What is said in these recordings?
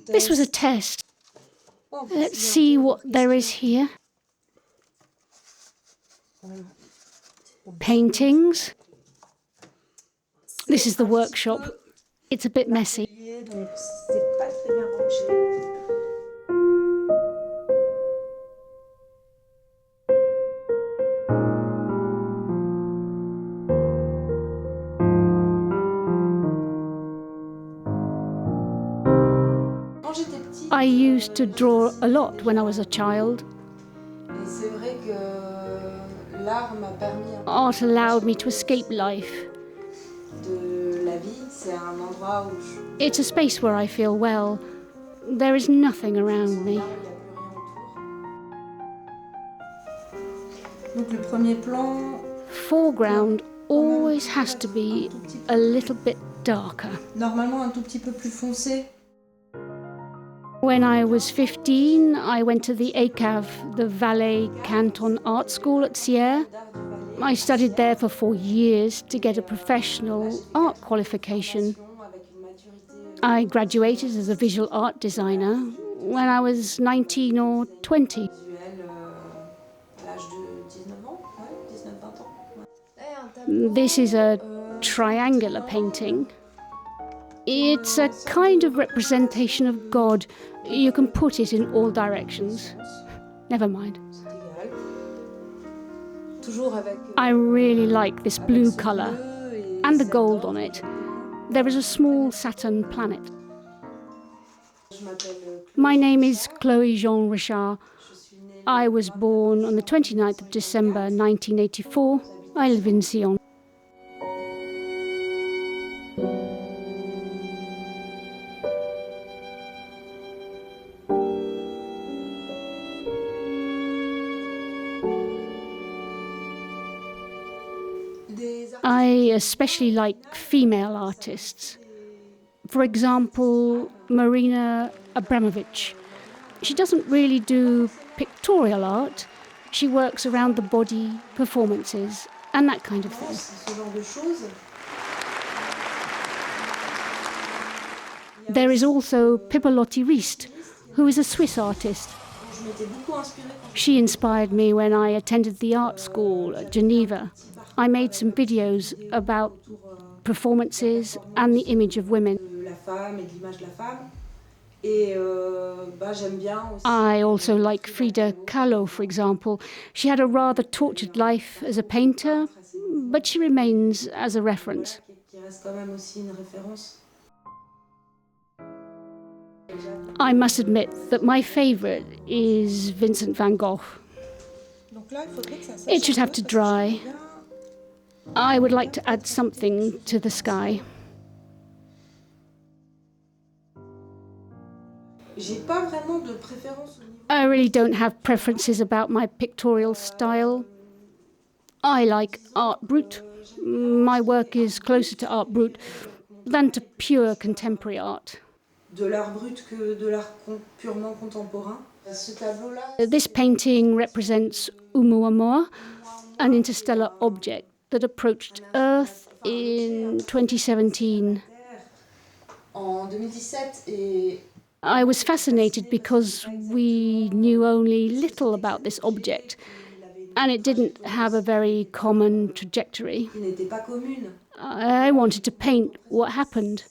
This was a test. Let's see what there is here. Paintings. This is the workshop. It's a bit messy. I used to draw a lot when I was a child. Art allowed me to escape life. It's a space where I feel well. There is nothing around me. Foreground always has to be a little bit darker. When I was 15, I went to the ACAV, the Valais Canton Art School at Sion. I studied there for 4 years to get a professional art qualification. I graduated as a visual art designer when I was 19 or 20. This is a triangular painting. It's a kind of representation of God. You can put it in all directions. Never mind. I really like this blue colour and the gold on it. There is a small Saturn planet. My name is Chloé Jean-Richard. I was born on the 29th of December 1984. I live in Sion. I especially like female artists. For example, Marina Abramovich. She doesn't really do pictorial art. She works around the body, performances, and that kind of thing. There is also Pippa Lotti-Riest, who is a Swiss artist. She inspired me when I attended the art school at Geneva. I made some videos about performances and the image of women. I also like Frida Kahlo, for example. She had a rather tortured life as a painter, but she remains as a reference. I must admit that my favourite is Vincent van Gogh. It should have to dry. I would like to add something to the sky. I really don't have preferences about my pictorial style. I like art brut. My work is closer to art brut than to pure contemporary art. This painting represents Oumuamua, an interstellar object that approached Earth in 2017. I was fascinated because we knew only little about this object, and it didn't have a very common trajectory. I wanted to paint what happened.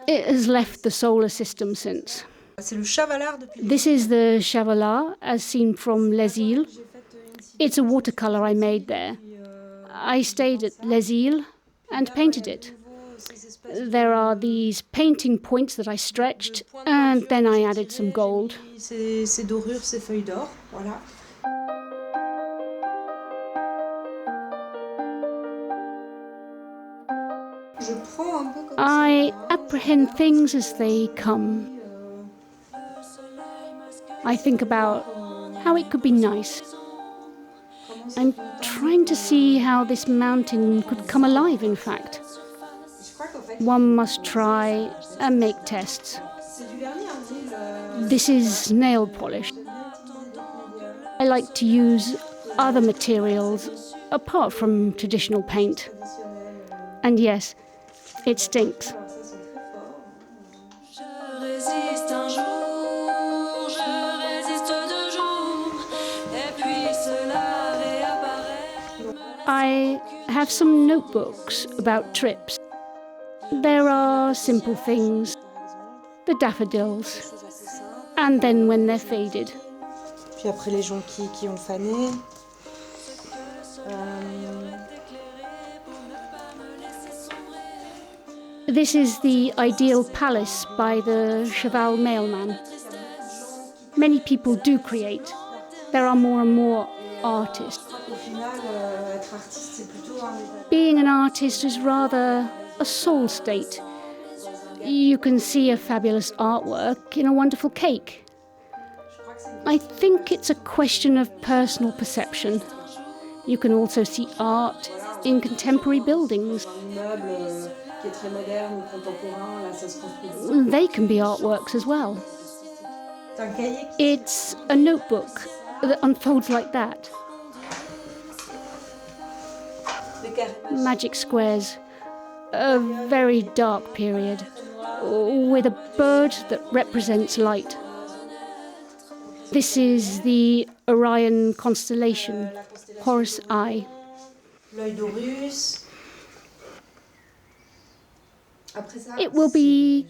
It has left the solar system since. This is the Chavalard, as seen from Les Îles. It's a watercolour I made there. I stayed at Les Îles and painted it. There are these painting points that I stretched, and then I added some gold. I apprehend things as they come. I think about how it could be nice. I'm trying to see how this mountain could come alive, in fact. One must try and make tests. This is nail polish. I like to use other materials apart from traditional paint. And yes, it stinks. résiste un jour, je résiste 2 jours, et puis cela réapparaît. I have some notebooks about trips. There are simple things, the daffodils, and then when they're faded. Puis après les gens qui ont fané. This is the ideal palace by the Cheval mailman. Many people do create. There are more and more artists. Au final, être artiste, c'est plutôt Being an artist is rather a soul state. You can see a fabulous artwork in a wonderful cake. I think it's a question of personal perception. You can also see art in contemporary buildings. qui est très moderne ou contemporain, là ça se construit. They can be artworks as well. C'est un cahier. It's a notebook that unfolds like that. Magic squares, a very dark period, with a bird that represents light. This is the Orion constellation, Horus Eye. L'œil d'Horus. It will be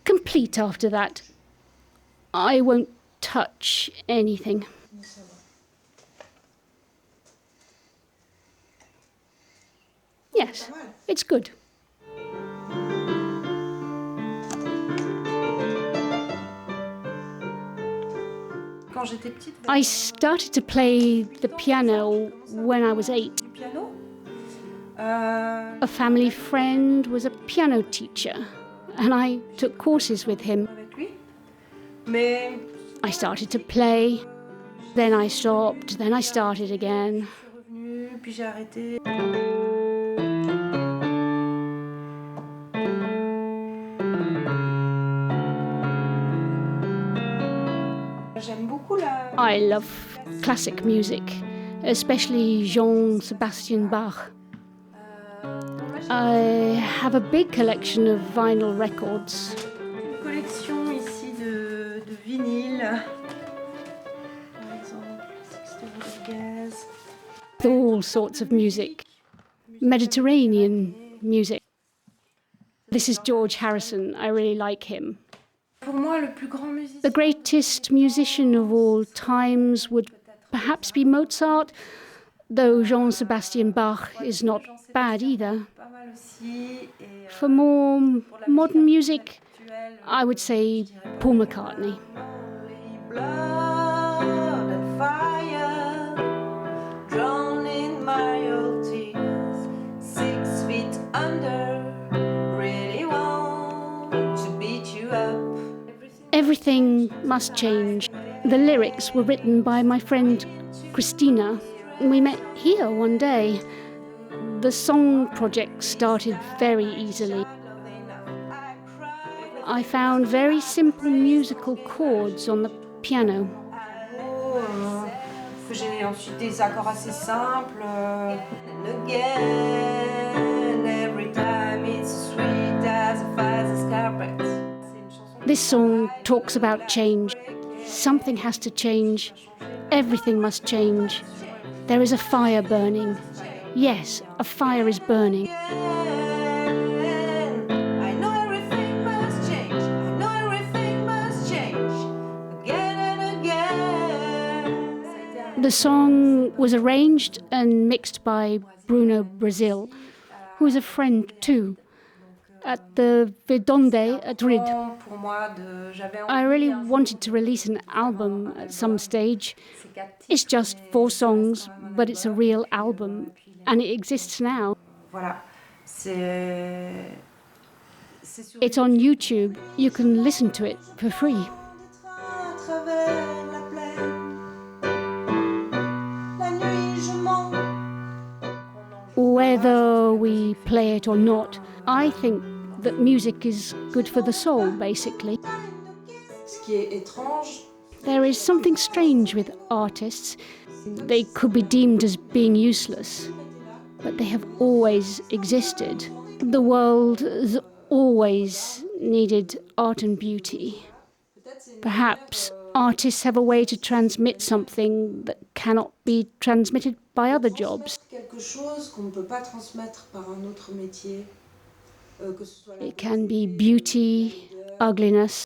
complete after that. I won't touch anything. Yes, it's good. I started to play the piano when I was 8. A family friend was a piano teacher, and I took courses with him. I started to play, then I stopped, then I started again. I love classic music, especially Jean-Sebastian Bach. I have a big collection of vinyl records. Une collection ici de vinyles. Par exemple, all sorts of music, Mediterranean music. This is George Harrison. I really like him. Pour moi, le plus grand musicien. The greatest musician of all times would perhaps be Mozart, though Jean-Sebastian Bach is not bad either. For more modern music, I would say Paul McCartney. Everything must change. The lyrics were written by my friend Christina. We met here one day. The song project started very easily. I found very simple musical chords on the piano. J'ai ensuite des accords assez simples. This song talks about change. Something has to change. Everything must change. There is a fire burning. Yes, a fire is burning. I know everything must change. I know everything must change. Again and again. The song was arranged and mixed by Bruno Brazil, who is a friend too, at the Verdonde at Rid. I really wanted to release an album at some stage. It's just 4 songs, but it's a real album, and it exists now. It's on YouTube. You can listen to it for free. Whether we play it or not, I think that music is good for the soul, basically. There is something strange with artists. They could be deemed as being useless, but they have always existed. The world has always needed art and beauty. Perhaps artists have a way to transmit something that cannot be transmitted by other jobs. It can be beauty, ugliness.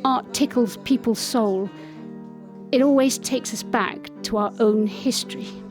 Art tickles people's soul. It always takes us back to our own history.